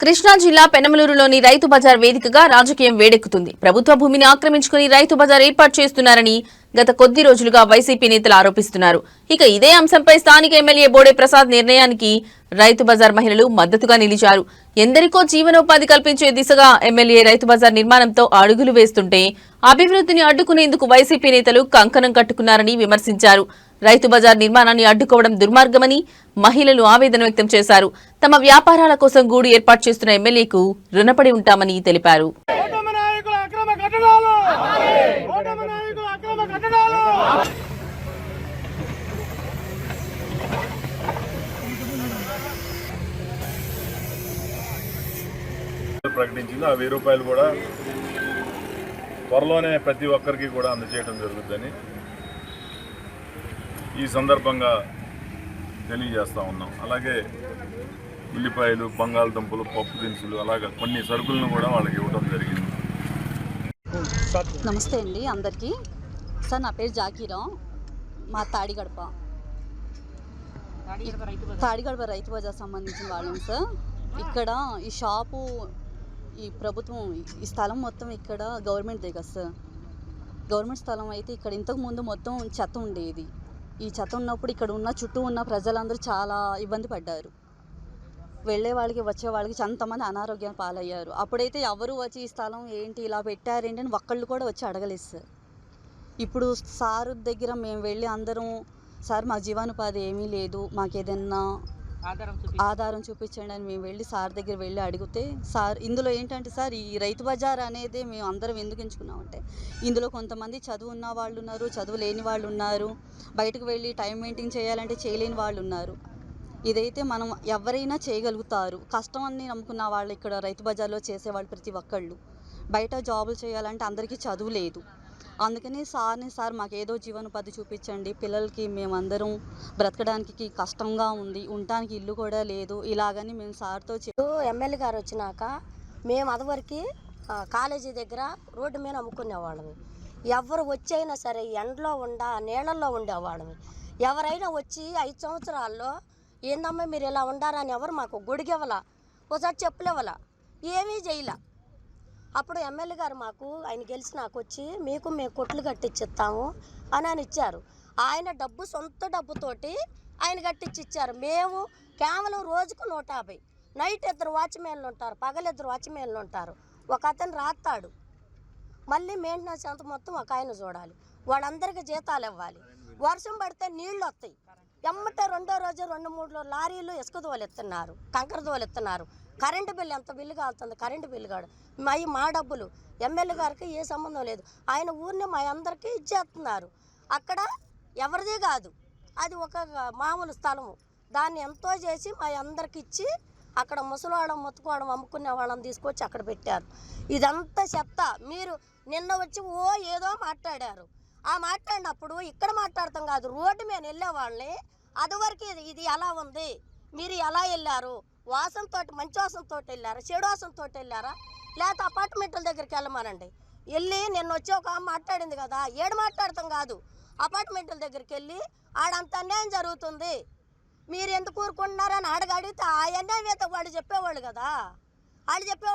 కృష్ణా జిల్లా పెనమలూరులోని రైతు బజార్ వేదికగా రాజకీయం వేడెక్కుతుంది. ప్రభుత్వ భూమిని ఆక్రమించుకుని రైతు బజార్ ఏర్పాటు చేస్తున్నారని గత కొద్ది రోజులుగా వైసీపీ నేతలు ఆరోపిస్తున్నారు. ఇక ఇదే అంశంపై స్థానిక ఎమ్మెల్యే బోడే ప్రసాద్ నిర్ణయానికి రైతు బజార్ మహిళలు మద్దతుగా నిలిచారు. ఎందరికో జీవనోపాధి కల్పించే దిశగా ఎమ్మెల్యే రైతు బజార్ నిర్మాణంతో అడుగులు వేస్తుంటే అభివృద్ధిని అడ్డుకునేందుకు వైసీపీ నేతలు కంకణం కట్టుకున్నారని విమర్శించారు. రైతు బజార్ నిర్మాణాన్ని అడ్డుకోవడం దుర్మార్గమని మహిళలు ఆవేదన వ్యక్తం చేశారు. తమ వ్యాపారాల కోసం గూడు ఏర్పాటు చేస్తున్న ఎమ్మెల్యేకు రుణపడి ఉంటామని తెలిపారు. ప్రకటించింది ఆ 1000 రూపాయలు కూడా త్వరలోనే ప్రతి ఒక్కరికి కూడా అందజేయడం జరుగుతుందని ఈ సందర్భంగా తెలియజేస్తూ ఉన్నాం. అలాగే ఉల్లిపాయలు, బంగాళదుంపలు, పప్పు దినుసులు, అలాగే కొన్ని సరుకులను కూడా వాళ్ళకి ఇవ్వడం జరిగింది. నమస్తే అండి అందరికీ. సార్, నా పేరు జాకీరావు, మా తాడిగడప రైతు బజార్ సంబంధించిన వాళ్ళం సార్. ఇక్కడ ఈ షాపు, ఈ ప్రభుత్వం, ఈ స్థలం మొత్తం ఇక్కడ గవర్నమెంట్ దగ్గర సార్. గవర్నమెంట్ స్థలం అయితే ఇక్కడ ఇంతకుముందు మొత్తం చెత్త ఉండేది. ఈ చెత్త ఉన్నప్పుడు ఇక్కడ ఉన్న చుట్టూ ఉన్న ప్రజలందరూ చాలా ఇబ్బంది పడ్డారు. వెళ్ళే వాళ్ళకి వచ్చే వాళ్ళకి చాలామంది అనారోగ్యం పాలయ్యారు. అప్పుడైతే ఎవరు వచ్చి ఈ స్థలం ఏంటి ఇలా పెట్టారేంటి అని ఒక్కళ్ళు కూడా వచ్చి అడగలేదు సార్. ఇప్పుడు సార్ దగ్గర మేము వెళ్ళి అందరం, సార్ మాకు జీవనోపాధి ఏమీ లేదు, మాకు ఏదైనా ఆధారం చూపించండి అని మేము వెళ్ళి సార్ దగ్గర వెళ్ళి అడిగితే, సార్ ఇందులో ఏంటంటే సార్, ఈ రైతు బజార్ అనేది మేము అందరం ఎందుకు ఎంచుకున్నామంటే, ఇందులో కొంతమంది చదువు ఉన్న వాళ్ళు ఉన్నారు, చదువు లేని వాళ్ళు ఉన్నారు, బయటకు వెళ్ళి టైం మెయింటైన్ చేయాలంటే చేయలేని వాళ్ళు ఉన్నారు. ఇదైతే మనం ఎవరైనా చేయగలుగుతారు. కష్టం అని నమ్ముకున్న వాళ్ళు ఇక్కడ రైతు బజార్లో చేసేవాళ్ళు ప్రతి ఒక్కళ్ళు. బయట జాబులు చేయాలంటే అందరికీ చదువు లేదు. అందుకని సార్ మాకు ఏదో జీవనోపాధి చూపించండి, పిల్లలకి మేమందరం బ్రతకడానికి కష్టంగా ఉంది, ఉండటానికి ఇల్లు కూడా లేదు, ఇలాగని మేము సార్తో ఎమ్మెల్యే గారు వచ్చినాక మేము అదివరకు కాలేజీ దగ్గర రోడ్డు మీద అమ్ముకునేవాళ్ళమి. ఎవరు వచ్చైనా సరే ఎండలో నీళ్ళల్లో ఉండేవాళ్ళమి. ఎవరైనా వచ్చి 5 సంవత్సరాల్లో ఏందమ్మా మీరు ఇలా ఉండారని ఎవరు మాకు గొడిగివ్వాల, ఒకసారి చెప్పులేవాల, ఏమీ చేయలే. అప్పుడు ఎమ్మెల్యే గారు మాకు, ఆయన గెలిచి నాకు వచ్చి మేము కొట్లు కట్టించిస్తాము అని ఇచ్చారు. ఆయన సొంత డబ్బుతోటి ఆయన కట్టించిచ్చారు. మేము కేవలం రోజుకు 150. నైట్ 2 వాచ్మెన్లు ఉంటారు, పగలు 2 వాచ్మెన్లు ఉంటారు. ఒక అతను రాస్తాడు, మళ్ళీ మెయింటెనెన్స్ అంత మొత్తం ఒక ఆయన చూడాలి. వాళ్ళందరికీ జీతాలు ఇవ్వాలి. వర్షం పడితే నీళ్ళు వస్తాయి, ఎమ్మటే 2వ రోజు 2-3 లారీలు ఇసుక దోలెత్తున్నారు, కంకర దోలెత్తున్నారు. కరెంటు బిల్లు ఎంత బిల్లు కాలుతుంది, కరెంటు బిల్లు కాదు. మా డబ్బులు ఎమ్మెల్యే గారికి ఏ సంబంధం లేదు. ఆయన ఊరిని మా అందరికీ ఇచ్చేస్తున్నారు. అక్కడ ఎవరిది కాదు, అది ఒక మామూలు స్థలము. దాన్ని ఎంతో చేసి మా అందరికి ఇచ్చి అక్కడ ముసలివాళ్ళం మొత్తుకోవడం అమ్ముకునే వాళ్ళని తీసుకొచ్చి అక్కడ పెట్టారు. ఇదంతా చెత్త. మీరు నిన్న వచ్చి ఏదో మాట్లాడారు. ఆ మాట్లాడినప్పుడు ఇక్కడ మాట్లాడతాం కాదు, రోడ్డు మీద వెళ్ళే వాళ్ళని అదివరకు ఇది ఎలా ఉంది, మీరు ఎలా వెళ్ళారు, వాసనతో మంచి వాసనతో వెళ్ళారా, చెడు వాసనతో వెళ్ళారా, లేకపోతే అపార్ట్మెంట్ల దగ్గరికి వెళ్ళమనండి. వెళ్ళి నిన్న వచ్చి ఒక మాట్లాడింది కదా, ఏడు మాట్లాడతాం కాదు, అపార్ట్మెంట్ల దగ్గరికి వెళ్ళి ఆడంత అన్యాయం జరుగుతుంది, మీరు ఎందుకు ఊరుకుంటున్నారని అడిగితే ఆ అన్యాయం అయితే వాడు చెప్పేవాళ్ళు కదా, వాళ్ళు చెప్పేవాళ్ళు.